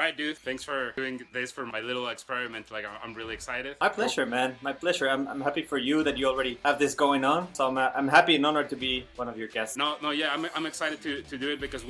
right, dude. Thanks for doing this for my little experiment. Like, I'm really excited. My pleasure, man. My pleasure. I'm happy for you that you already have this going on. So I'm happy and honored to be one of your guests. No, yeah, I'm excited to do it because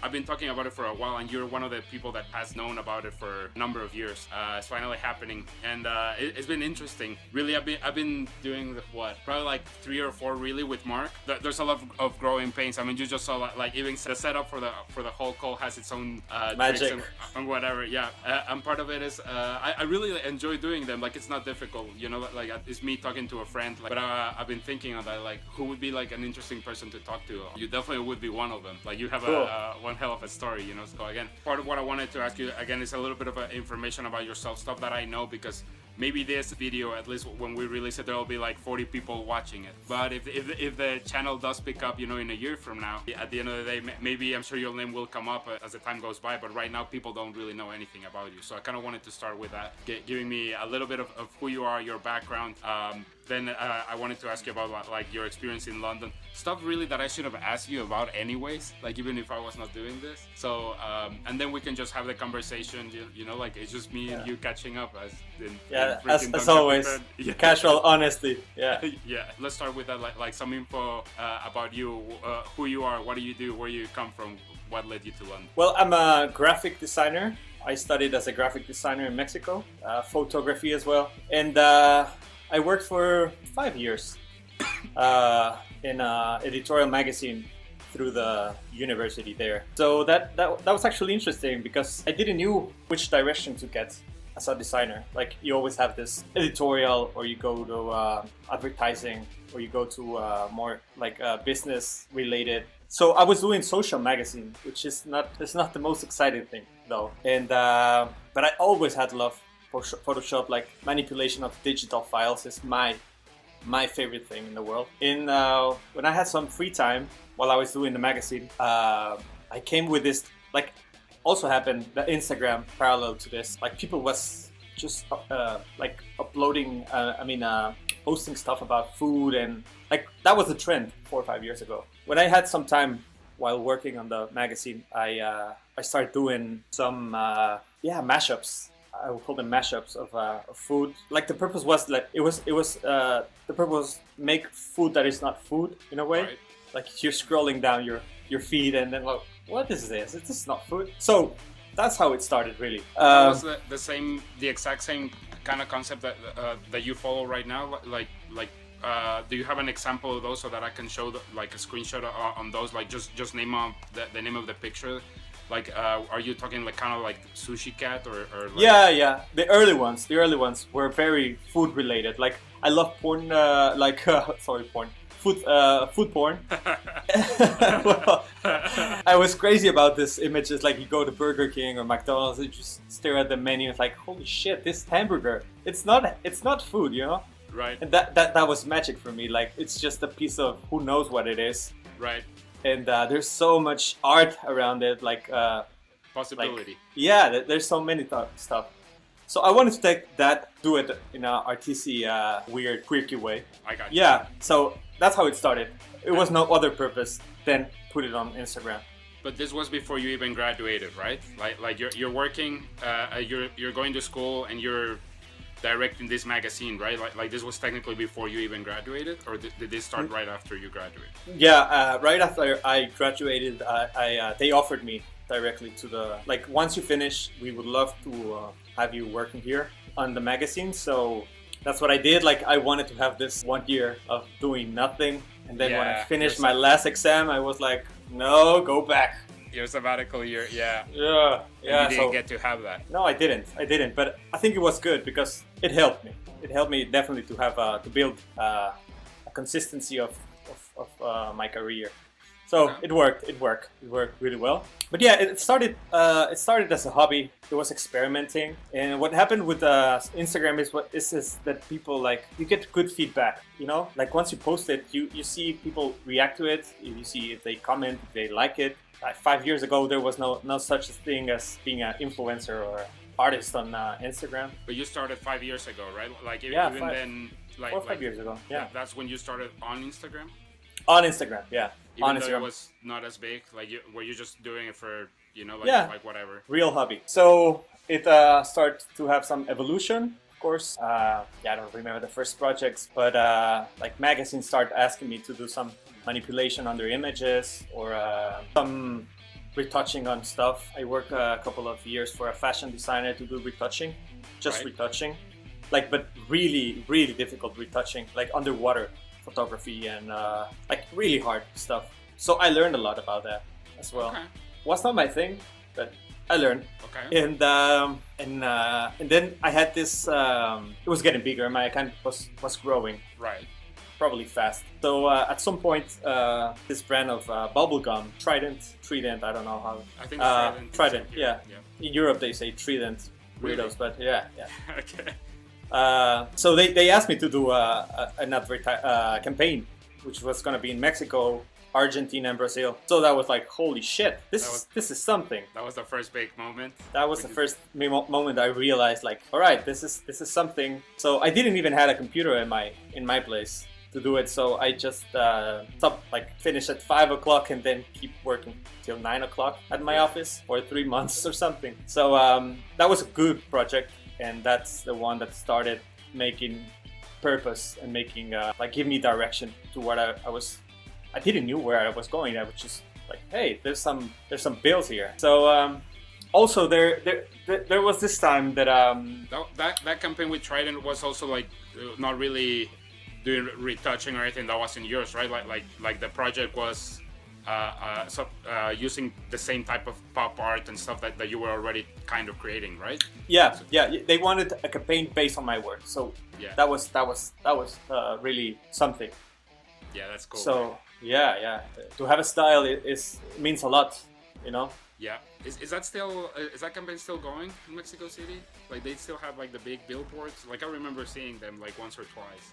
I've been talking about it for a while, and you're one of the people that has known about it for a number of years. It's finally happening, and it's been interesting. Really, I've been doing probably like 3 or 4 really with Mark. There's a lot of growing pains. I mean, you just saw like even the setup for the whole call has its own magic tricks and whatever. Yeah, and part of it is I really enjoy doing them. Like, it's not difficult, you know. Like, it's me talking to a friend. Like, but I've been thinking of that. Like, who would be like an interesting person to talk to? You definitely would be one of them. Like, you have cool. One hell of a story, you know. So again, part of what I wanted to ask you again is a little bit of information about yourself, stuff that I know, because maybe this video, at least when we release it, there will be like 40 people watching it. But if the channel does pick up, you know, in a year from now, at the end of the day, maybe I'm sure your name will come up as the time goes by. But right now, people don't really know anything about you. So I kind of wanted to start with that, giving me a little bit of who you are, your background. Then I wanted to ask you about like your experience in London, stuff really that I should have asked you about anyways, like even if I was not doing this. So and then we can just have the conversation, you know, like it's just me and you catching up as always. Yeah. Casual honesty. Yeah. Yeah. Let's start with that, like some info about you, who you are, what do you do, where you come from, what led you to London. Well, I'm a graphic designer. I studied as a graphic designer in Mexico, photography as well, and I worked for 5 years in an editorial magazine through the university there. So that was actually interesting because I didn't know which direction to get as a designer. Like, you always have this editorial, or you go to advertising, or you go to more like business related. So I was doing social magazine, which is not the most exciting thing though. And but I always had love for Photoshop. Like, manipulation of digital files is my favorite thing in the world. In when I had some free time while I was doing the magazine, I came with this, like, also happened the Instagram parallel to this. Like, people was just like uploading, posting stuff about food, and like that was a trend 4 or 5 years ago. When I had some time while working on the magazine, I started doing some mashups. I would call them mashups of food. Like, the purpose was like the purpose was make food that is not food in a way. Right. Like, you're scrolling down your feed and then, like, what is this? This is not food. So that's how it started, really. Was the exact same kind of concept that you follow right now? Do you have an example of those so that I can show like a screenshot on those? Like, just name the name of the picture. Like, are you talking like kind of like Sushi Cat or like... Yeah. The early ones were very food related. Like, I love porn. Porn. Food porn. Well, I was crazy about this images. Like, you go to Burger King or McDonald's, and you just stare at the menu. It's like, holy shit, this hamburger. It's not food, you know. Right. And that was magic for me. Like, it's just a piece of who knows what it is. Right. And there's so much art around it. Like possibility. There's so many stuff. So I wanted to do it in an artisty, weird, quirky way. I got you. Yeah. So that's how it started. It was no other purpose than put it on Instagram. But this was before you even graduated, right? Like you're working, you're going to school, and you're directing this magazine, right? Like this was technically before you even graduated, or did this start right after you graduated? Yeah, right after I graduated, they offered me directly to the, like, once you finish, we would love to have you working here on the magazine. So that's what I did. Like, I wanted to have this 1 year of doing nothing, and then when I finished my last exam, I was like, no, go back. Your sabbatical year, yeah. Yeah. And you didn't get to have that. No, I didn't. But I think it was good because it helped me. It helped me definitely to have to build a consistency of my career. So it worked really well. But yeah, it started as a hobby. It was experimenting, and what happened with Instagram is that people, like, you get good feedback. You know, like, once you post it, you see people react to it. You see if they comment, if they like it. 5 years ago, there was no such thing as being an influencer or artist on Instagram. But you started 5 years ago, right? Like, then, like 4 or 5 years ago. Yeah, that's when you started on Instagram. On Instagram, yeah. Even though it was not as big, like, were you just doing it for you know, like, Yeah. like whatever. Real hobby. So it started to have some evolution, of course. Yeah, I don't remember the first projects, but like magazines start asking me to do some manipulation on their images or some retouching on stuff. I worked a couple of years for a fashion designer to do retouching, just Right. retouching, like, but really, really difficult retouching, like underwater photography and like really hard stuff. So I learned a lot about that as well. Okay. Was not my thing, but I learned. Okay. And then I had this. It was getting bigger. My account was growing Right. probably fast. So at some point, this brand of bubble gum, Trident. I don't know how. I think it's Trident. here. Yeah. In Europe they say Trident. Really? Weirdos, but yeah. Okay. So they asked me to do an campaign, which was gonna be in Mexico, Argentina, and Brazil. So that was like, holy shit, this is something. That was the first big moment. That was the first moment I realized, like, all right, this is something. So I didn't even have a computer in my place to do it. So I just stopped, like, finish at 5 o'clock and then keep working till 9 o'clock at my office for 3 months or something. So that was a good project, and that's the one that started making purpose and making like give me direction to what I was. I didn't know where I was going. I was just like, hey, there's some bills here. So also there was this time that that campaign with Trident was also like not really doing retouching or anything. That wasn't yours, right? Like the project was using the same type of pop art and stuff that you were already kind of creating, right? yeah, they wanted a campaign based on my work. So Yeah. that was really something. Yeah, that's cool. So yeah, to have a style means a lot, you know. Yeah, is that campaign still going in Mexico City? Like they still have like the big billboards. Like I remember seeing them like once or twice.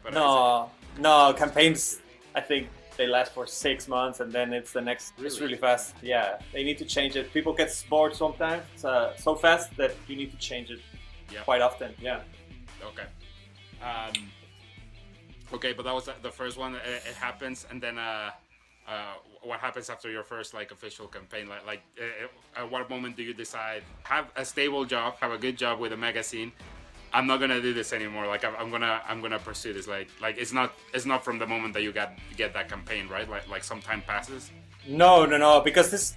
But No, campaigns, I think they last for 6 months and then it's the next. It's Really? really fast. Yeah, they need to change it. People get bored sometimes so fast that you need to change it Yeah. quite often. Yeah. Okay. Okay, but that was the first one. It happens, and then what happens after your first like official campaign? Like at what moment do you decide have a stable job, have a good job with a magazine? I'm not gonna do this anymore. Like I'm gonna pursue this. Like it's not from the moment that you get that campaign, right? Like some time passes. No, because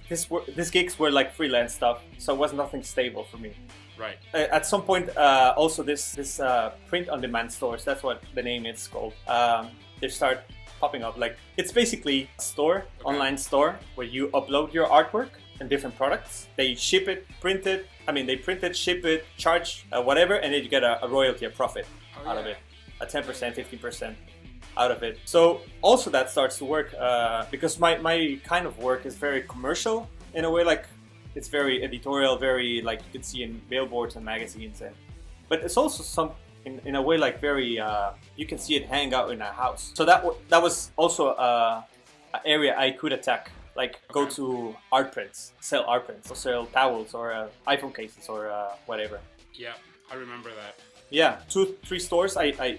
these gigs were like freelance stuff, so it was nothing stable for me. Right. At some point, also this print-on-demand stores, that's what the name is called, they start popping up. Like, it's basically a store, online store, where you upload your artwork and different products. They ship it, print it, they print it, ship it, charge whatever, and then you get a royalty, a profit out of it. A 10%, 15% out of it. So also that starts to work because my kind of work is very commercial in a way, like it's very editorial, very like you can see in billboards and magazines, but it's also some in a way like very you can see it hang out in a house. So that was also an area I could attack, like go to art prints, sell art prints, or sell towels or iPhone cases or whatever. Yeah, I remember that. Yeah, 2-3 stores. I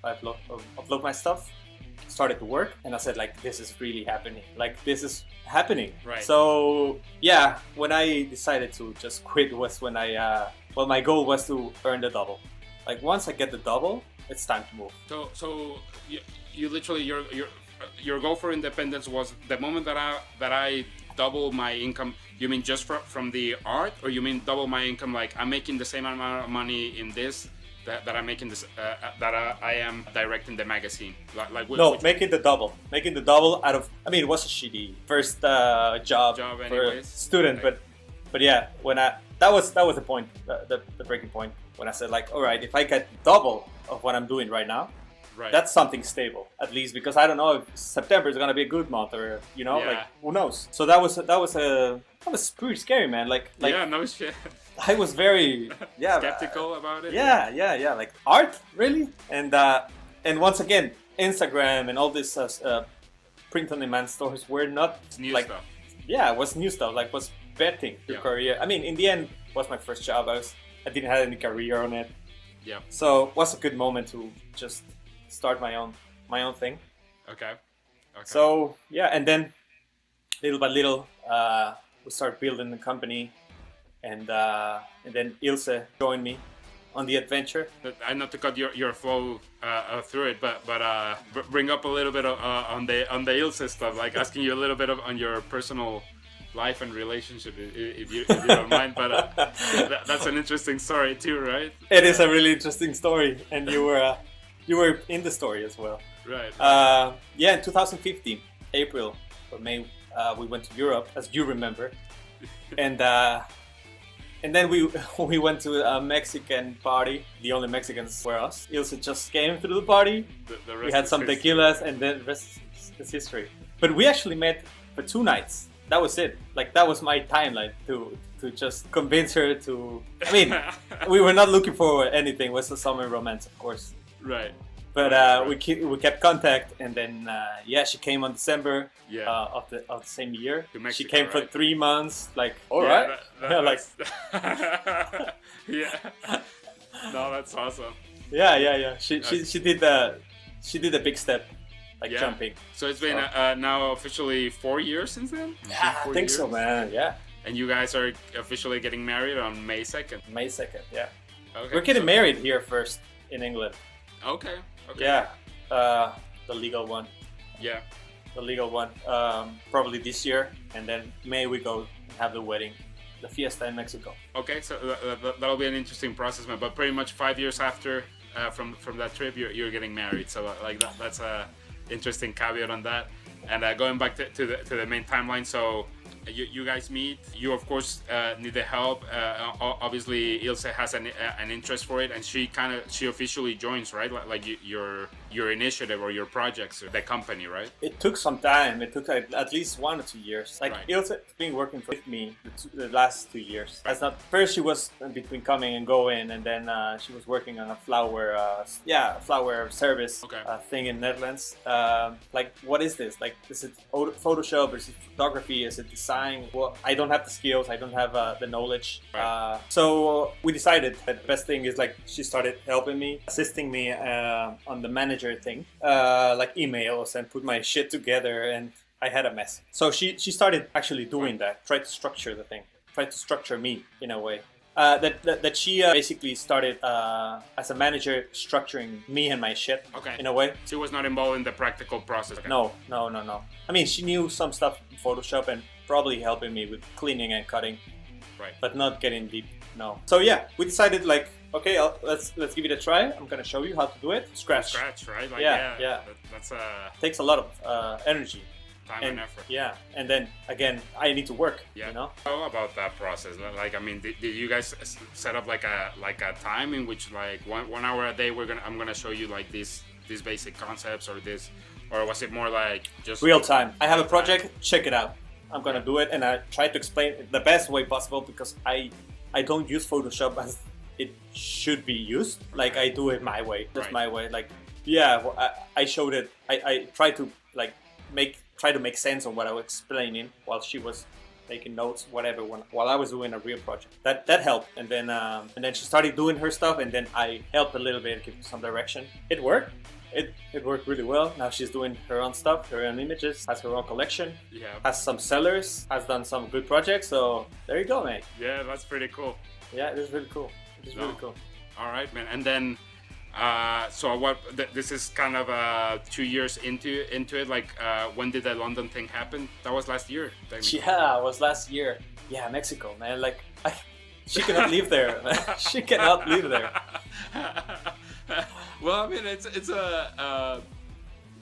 upload my stuff, started to work, and I said like, this is really happening. Like this is happening. Right. So yeah, when I decided to just quit was when my goal was to earn the double. Like once I get the double, it's time to move. So you literally your goal for independence was the moment that I double my income. You mean just from the art, or you mean double my income? Like I'm making the same amount of money in this that I'm making this that I am directing the magazine. Making the double out of. It was a shitty first job for a anyways. student, Okay. but yeah, when that was the point, the breaking point when I said like, all right, if I get double of what I'm doing right now, Right. that's something stable at least, because I don't know if September is gonna be a good month or like who knows. So that was pretty scary, man. Like yeah, no shit. I was very skeptical about it. Yeah. Like art, really? And once again, Instagram and all this print-on-demand stores were not It's new like stuff. yeah, it was new stuff. Like was betting your Yeah. career. In the end, it was my first job. I didn't have any career on it. Yeah. So it was a good moment to just start my own thing. Okay. So yeah, and then little by little, we started building the company, and then Ilse joined me on the adventure. I not to cut your flow through it, but bring up a little bit on the Ilse stuff, like asking you a little bit on your personal life and relationship, if you don't mind. But that's an interesting story too, right? It is a really interesting story, and you were in the story as well. Right. Yeah, in 2015, April or May, we went to Europe, as you remember, and then we went to a Mexican party. The only Mexicans were us. Ilse just came to the party. The rest We had is some history. tequilas, and then the rest is history. But we actually met for 2 nights. That was it. Like, that was my timeline to just convince her to. I mean, we were not looking for anything. It was a summer romance, of course. Right. But Right. we kept contact, and then she came on December Yeah. of the same year. To Mexico, she came for right? 3 months. Like, all Yeah, right, like, yeah. No, that's awesome. yeah. She did a big step, like Yeah. jumping. So it's been now officially 4 years since then. It's been Yeah, I 4 think so, years? man. Yeah, And you guys are officially getting married on May 2nd. May 2nd. Yeah, Okay. we're getting married here first in England. Okay. Okay. Yeah, the legal one. Yeah. The legal one. Probably this year, and then May we go and have the wedding, the fiesta in Mexico. Okay. So that'll be an interesting process, man. But pretty much 5 years after from that trip, you're getting married. So like that's a interesting caveat on that. And going back to the main timeline, so you guys meet. You of course need the help. Obviously, Ilse has an interest for it, and she officially joins, right? Like your initiative or your projects, or the company, right? It took some time. It took at least 1 or 2 years. Like, Right. Ilse has been working with me the last 2 years. That's not first. She was between coming and going, and then she was working on a flower service Okay. thing in Netherlands. Like, what is this? Like, is it Photoshop? Is it photography? Is it design? Well, I don't have the skills. I don't have the knowledge. Right. So we decided that the best thing is, like, she started helping me, assisting me on the manager thing, like emails, and put my shit together, and I had a mess. So she started actually doing that, tried to structure the thing, tried to structure me in a way. That she basically started as a manager structuring me and my shit, Okay. in a way. She was not involved in the practical process. Okay. No. I mean, she knew some stuff in Photoshop and probably helping me with cleaning and cutting, Right. but not getting deep. No. So yeah, we decided, like, okay, let's give it a try. I'm gonna show you how to do it. Scratch. Scratch, right? Like, Yeah. That's Takes a lot of energy. time and effort. Yeah, and then again, I need to work. Yeah. You know. How about that process? Like, I mean, did you guys set up like a time in which, like, one hour a day I'm gonna show you like these basic concepts, or was it more like just Real time. I have a Real time. project. Check it out. I'm gonna do it, and I try to explain it the best way possible, because I don't use Photoshop as it should be used. Like, I do it my way, just Right. my way. Like, yeah, well, I showed it. I tried to, like, try to make sense of what I was explaining while she was taking notes, whatever, while I was doing a real project. That helped, and then she started doing her stuff, and then I helped a little bit, give some direction. It worked. It worked really well. Now she's doing her own stuff, her own images, has her own collection, Yeah. has some sellers, has done some good projects. So there you go, mate. Yeah, that's pretty cool. Yeah, it is really cool. It is really cool. All right, man. And then, so this is kind of 2 years into it. Like, when did the London thing happen? That was last year. technically. Yeah, it was last year. Yeah, Mexico, man. Like, she cannot live there. She cannot live there. Well, I mean, it's a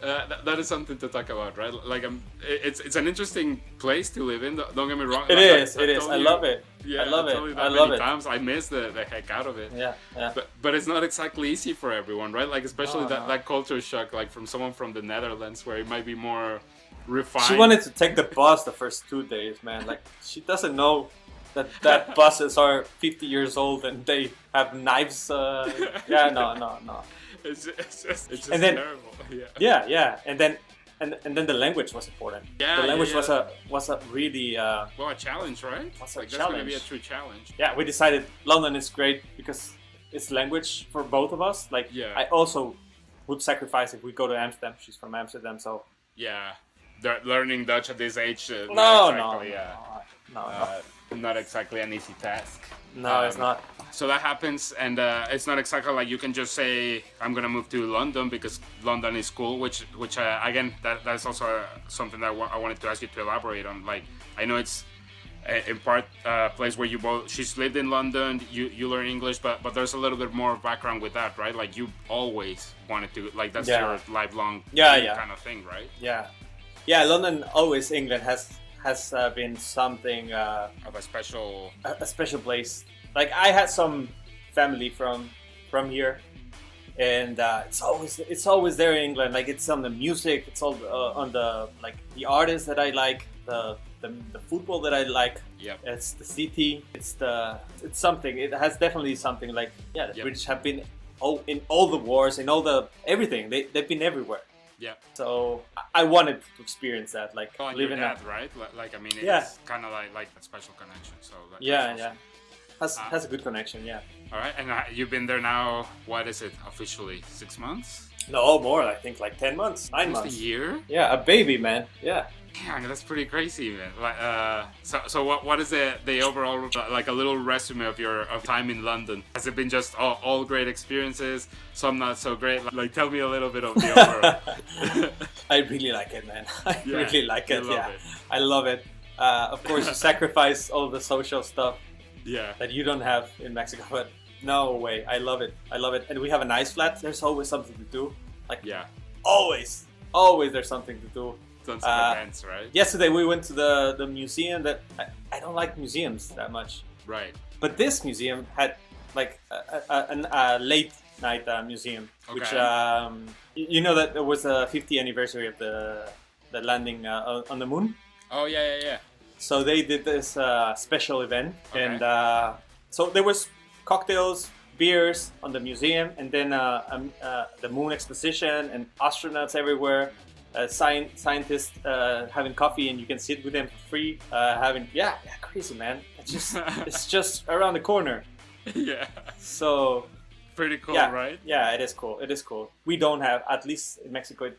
that is something to talk about, right? Like, it's an interesting place to live in. Don't get me wrong. It Like, is. It is. told I you- love it. Yeah, I love told you it. that I love many it. times. I miss the heck out of it. Yeah, yeah. But it's not exactly easy for everyone, right? Like, especially No, that culture shock, like from someone from the Netherlands, where it might be more refined. She wanted to take the bus the first 2 days, man. Like, she doesn't know that buses are 50 years old and they have knives. Yeah, no. It's just And then- terrible. Yeah. Yeah. And then the language was important. Yeah, the language yeah. was a really Well, a challenge, right? What's a Like, that's gonna be a challenge? true challenge. yeah. We decided London is great because it's language for both of us. Like, Yeah. I also would sacrifice if we go to Amsterdam. She's from Amsterdam, so Yeah, learning Dutch at this age. no, not no, exactly, yeah. Not exactly an easy task. No, it's not. So that happens, and it's not exactly like you can just say I'm gonna move to London because London is cool. Which again, that's also something that I wanted to ask you to elaborate on. Like, I know it's in part a place where you both. She's lived in London. You learn English, but there's a little bit more background with that, right? Like you always wanted to, like that's your lifelong kind of thing, right? Yeah. London, always England has been something Of a special. a special place. Like I had some family from here, and it's always there in England. Like it's on the music, it's all on the like the artists that I like, the football that I like. Yep. It's the city. It's something. It has definitely something like the British have been in all the wars, in all the everything. They've been everywhere. Yeah. So I wanted to experience that, like Oh, and living your that. dad, right? Like I mean, it's kind of like a special connection. So that's awesome. Has a good connection. Yeah. All right, and you've been there now. What is it officially? 6 months? No more. I think like 10 months, 9 Almost months. a year? Yeah, a baby, man. Yeah. Yeah, that's pretty crazy, man. Like, so what is the overall like a little resume of your time in London? Has it been just all great experiences? Some not so great. Like, tell me a little bit of the overall. I really like it, man. I really like it. Love it. I love it. Of course, you sacrifice all the social stuff that you don't have in Mexico, but no way. I love it. I love it. And we have a nice flat. There's always something to do. Like always there's something to do. Tons of events, right? Yesterday we went to the museum that I don't like museums that much. Right. But this museum had like a late night museum, which you know that there was a 50th anniversary of the landing on the moon. Oh yeah. So they did this special event, and so there was cocktails, beers on the museum, and then the moon exposition and astronauts everywhere. Scientists having coffee, and you can sit with them for free. Crazy, man. It's just around the corner. Yeah. So pretty cool, right? Yeah, it is cool. It is cool. We don't have, at least in Mexico,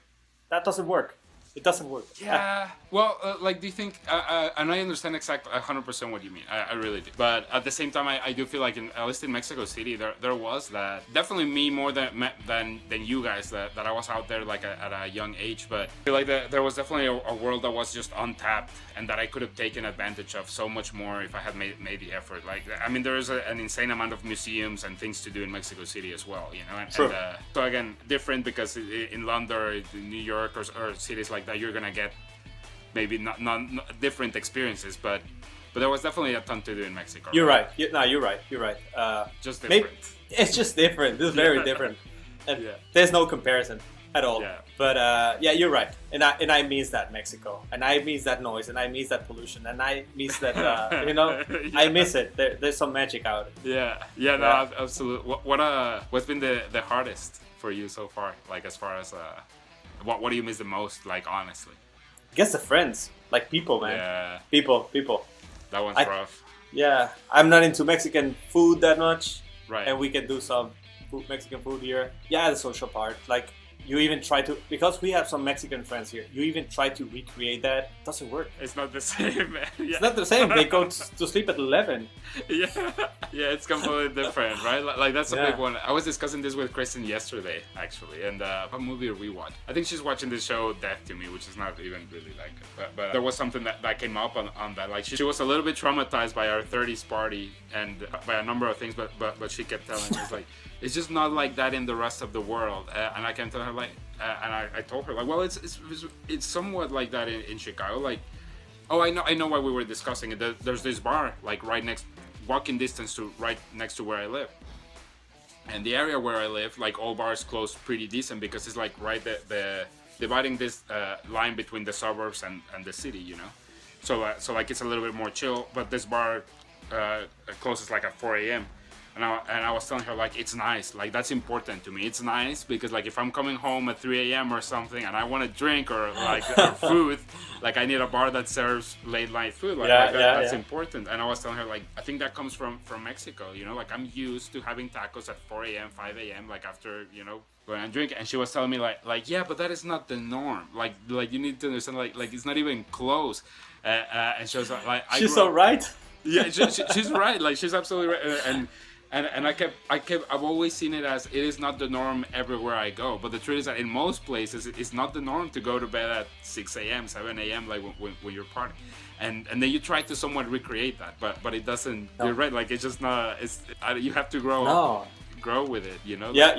that doesn't work. It doesn't work. Yeah. Well, like, do you think? And I understand exactly 100% what you mean. I really do. But at the same time, I do feel like, at least in Mexico City, there was that. Definitely me more than you guys. That I was out there like at a young age. But I feel like there was definitely a world that was just untapped, and that I could have taken advantage of so much more if I had made the effort. Like, I mean, there is an insane amount of museums and things to do in Mexico City as well. You know. And, True. so again, different because in London or in New York or cities like that, you're gonna get maybe not different experiences, but there was definitely a ton to do in Mexico. You're right. You're right. Just different. It's just different. It's very different. And there's no comparison at all. Yeah. But you're right. And I miss that Mexico, and I miss that noise, and I miss that pollution, and I miss that I miss it. There's some magic out of it. Yeah. No, absolutely. What's been the hardest for you so far? Like, as far as what do you miss the most? Like, honestly. I guess the friends, like people, man. Yeah. People. That one's rough. Yeah, I'm not into Mexican food that much. Right. And we can do some Mexican food here. Yeah, the social part. Like, you even try to, because we have some Mexican friends here, you even try to recreate that. It doesn't work. It's not the same, man. Yeah. It's not the same. They go to sleep at 11. Yeah, it's completely different, right? Like that's a big one. I was discussing this with Kristen yesterday, actually, and what movie we watched? I think she's watching this show Death to Me, which is not even really like it. But there was something that came up on that. Like, she was a little bit traumatized by our 30s party and by a number of things, but she kept telling me, it's like, it's just not like that in the rest of the world. And I can tell her, like, and I told her, like, well, it's somewhat like that in Chicago. Like, oh, I know why we were discussing it. There's this bar, like, walking distance to right next to where I live. And the area where I live, like, all bars close pretty decent because it's like right the dividing this line between the suburbs and the city, you know. So like it's a little bit more chill. But this bar closes like at 4 a.m. And I was telling her like it's nice, like that's important to me. It's nice because like if I'm coming home at 3 a.m. or something and I want to drink or like or food, like I need a bar that serves late night food. Like, that's important. And I was telling her like I think that comes from Mexico. You know, like I'm used to having tacos at 4 a.m., 5 a.m. like after going and drink. And she was telling me like yeah, but that is not the norm. Like you need to understand like it's not even close. And she was like she's so right. Yeah, she's right. Like she's absolutely right. And I've always seen it as it is not the norm everywhere I go. But the truth is that in most places, it's not the norm to go to bed at 6 a.m., 7 a.m. like when you're partying. And then you try to somewhat recreate that, but it doesn't. No. You're right. Like it's just not. You have to grow with it. You know. Yeah.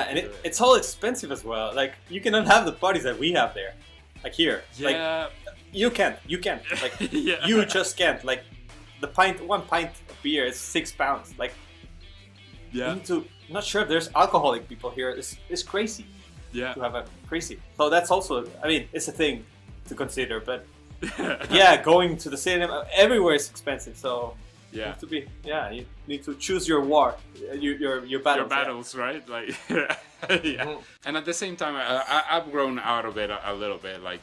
And it's all expensive as well. Like you cannot have the parties that we have there, like here. Yeah. Like, you can't. Like you just can't. Like one pint of beer is £6. Like you need to. I'm not sure if there's alcoholic people here. It's crazy. Yeah. To have a crazy. So that's also. I mean, it's a thing to consider. But yeah, going to the cinema everywhere is expensive. So you have to be. Yeah, you need to choose your war. Your battles. Your battles, right? Like. Yeah. Mm-hmm. And at the same time, I've grown out of it a little bit. Like.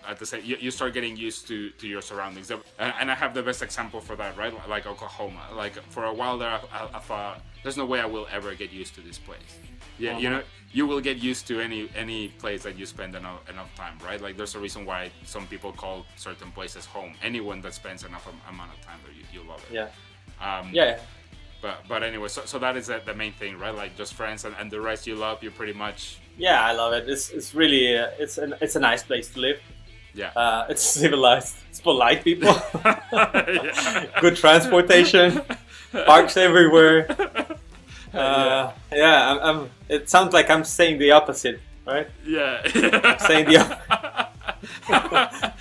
At the same, you start getting used to your surroundings, and I have the best example for that, right? Like Oklahoma. Like for a while there, I thought there's no way I will ever get used to this place. Yeah, uh-huh. You will get used to any place that you spend enough time, right? Like there's a reason why some people call certain places home. Anyone that spends enough amount of time there, you love it. Yeah. Yeah. But anyway, so that is the main thing, right? Like just friends and the rest you love, you pretty much. Yeah, I love it. It's really it's a nice place to live. Yeah. It's civilized. It's polite people. Good transportation. Parks everywhere. I'm. It sounds like I'm saying the opposite, right? Yeah. I'm saying the opposite.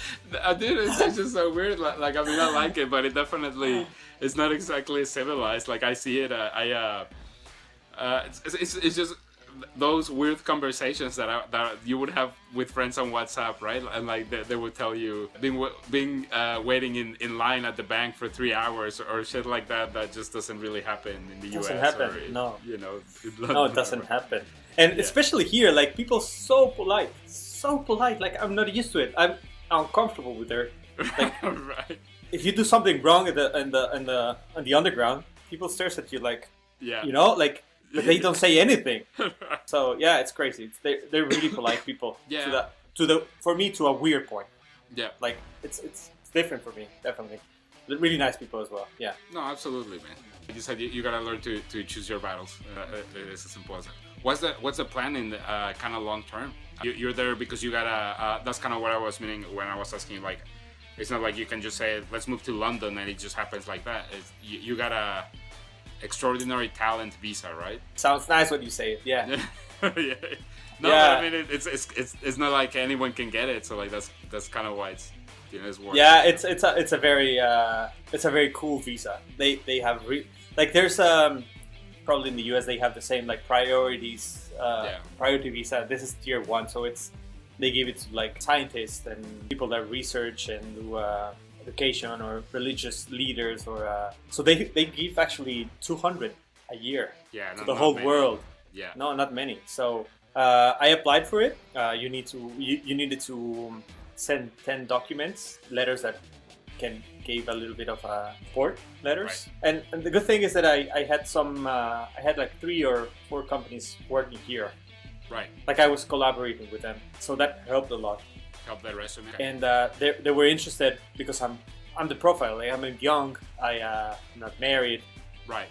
Dude, it's just so weird. Like I mean, I like it, but it definitely it's not exactly civilized. Like I see it. It's just those weird conversations that you would have with friends on WhatsApp, right? And like they would tell you being waiting in line at the bank for 3 hours or shit like that. That just doesn't really happen in the US. Doesn't happen. No. No, it doesn't happen. And especially here, like people so polite. Like I'm not used to it. I'm uncomfortable with it. Like, right. If you do something wrong on the underground, people stares at you like, like. But they don't say anything. So yeah, it's crazy. They're really polite people. Yeah. For me to a weird point. Yeah. Like it's different for me, definitely. They're really nice people as well. Yeah. No, absolutely, man. Like you said, you gotta learn to choose your battles. It's as simple as that. What's the plan in the kind of long term? You're there because you gotta. That's kind of what I was meaning when I was asking. Like, it's not like you can just say let's move to London and it just happens like that. You gotta. Extraordinary talent visa, right? Sounds nice when you say it. Yeah. Yeah. No, yeah. But I mean it's not like anyone can get it. So like that's kind of why it's worth. Yeah, it's a very cool visa. They have there's probably in the US they have the same like priority visa. This is tier 1, so they give it to like scientists and people that research and do education or religious leaders or so they give actually 200 a year to the whole world. Yeah. No, not many. So I applied for it. You needed to send 10 documents, letters that can give a little bit of support letters. Right. And the good thing is that I had like 3 or 4 companies working here. Right. Like I was collaborating with them, so that helped a lot. Help that resume. And they were interested because I'm the profile. Like, I'm young. I'm not married. Right.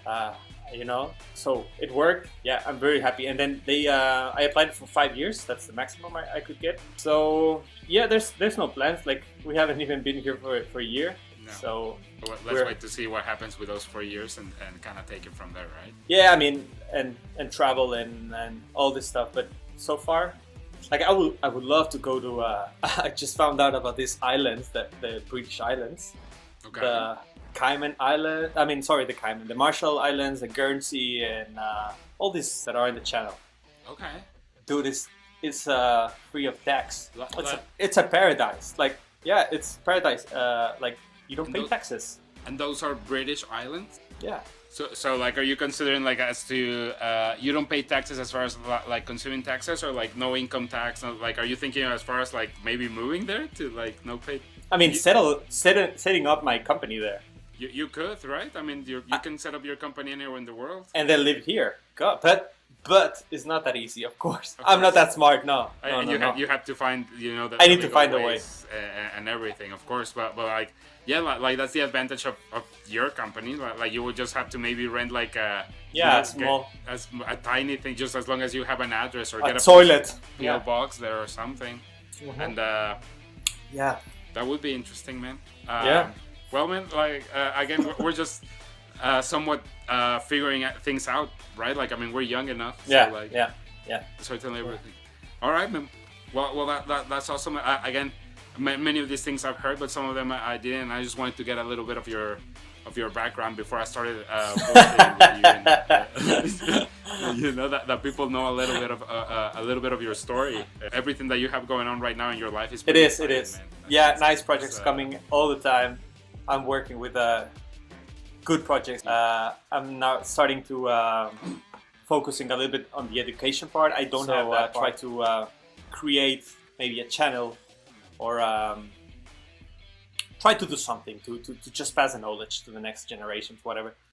So it worked. Yeah, I'm very happy. And then I applied for 5 years. That's the maximum I could get. So yeah, there's no plans. Like we haven't even been here for a year. No. So let's wait to see what happens with those 4 years and kind of take it from there, right? Yeah, I mean, and travel and all this stuff. But so far. Like I would love to go to. I just found out about these islands, the British Islands, okay. The Cayman Island. The Marshall Islands, the Guernsey, and all these that are in the Channel. Okay. Dude, it's free of tax. It's a paradise. Like yeah, it's paradise. Like you don't pay taxes. And those are British islands? Yeah. So like, are you considering like as to you don't pay taxes as far as like consuming taxes or like no income tax? Like, are you thinking as far as like maybe moving there to like no pay? I mean, setting up my company there. You could, right? I mean, you can set up your company anywhere in the world. And then live here. God, but it's not that easy, of course. I'm not that smart, no. And you have to find, you know, I need to find a way. And everything, of course. But like, yeah, like that's the advantage of your company. Like you would just have to maybe rent like a small, a tiny thing, just as long as you have an address or get a toilet, PO box there or something. Mm-hmm. And yeah, that would be interesting, man. Yeah. Well, man, like again, we're just somewhat figuring things out, right? Like, I mean, we're young enough. Yeah. So, like, yeah. Certainly everything. All right, man. Well, that's awesome. Again, many of these things I've heard, but some of them I didn't. And I just wanted to get a little bit of your background before I started with you. And, you know that people know a little bit of your story. Everything that you have going on right now in your life is. It is. Man. Yeah, nice projects coming all the time. I'm working with good projects. I'm now starting to focusing a little bit on the education part. I don't have that. Try to create maybe a channel or try to do something to just pass the knowledge to the next generations, whatever.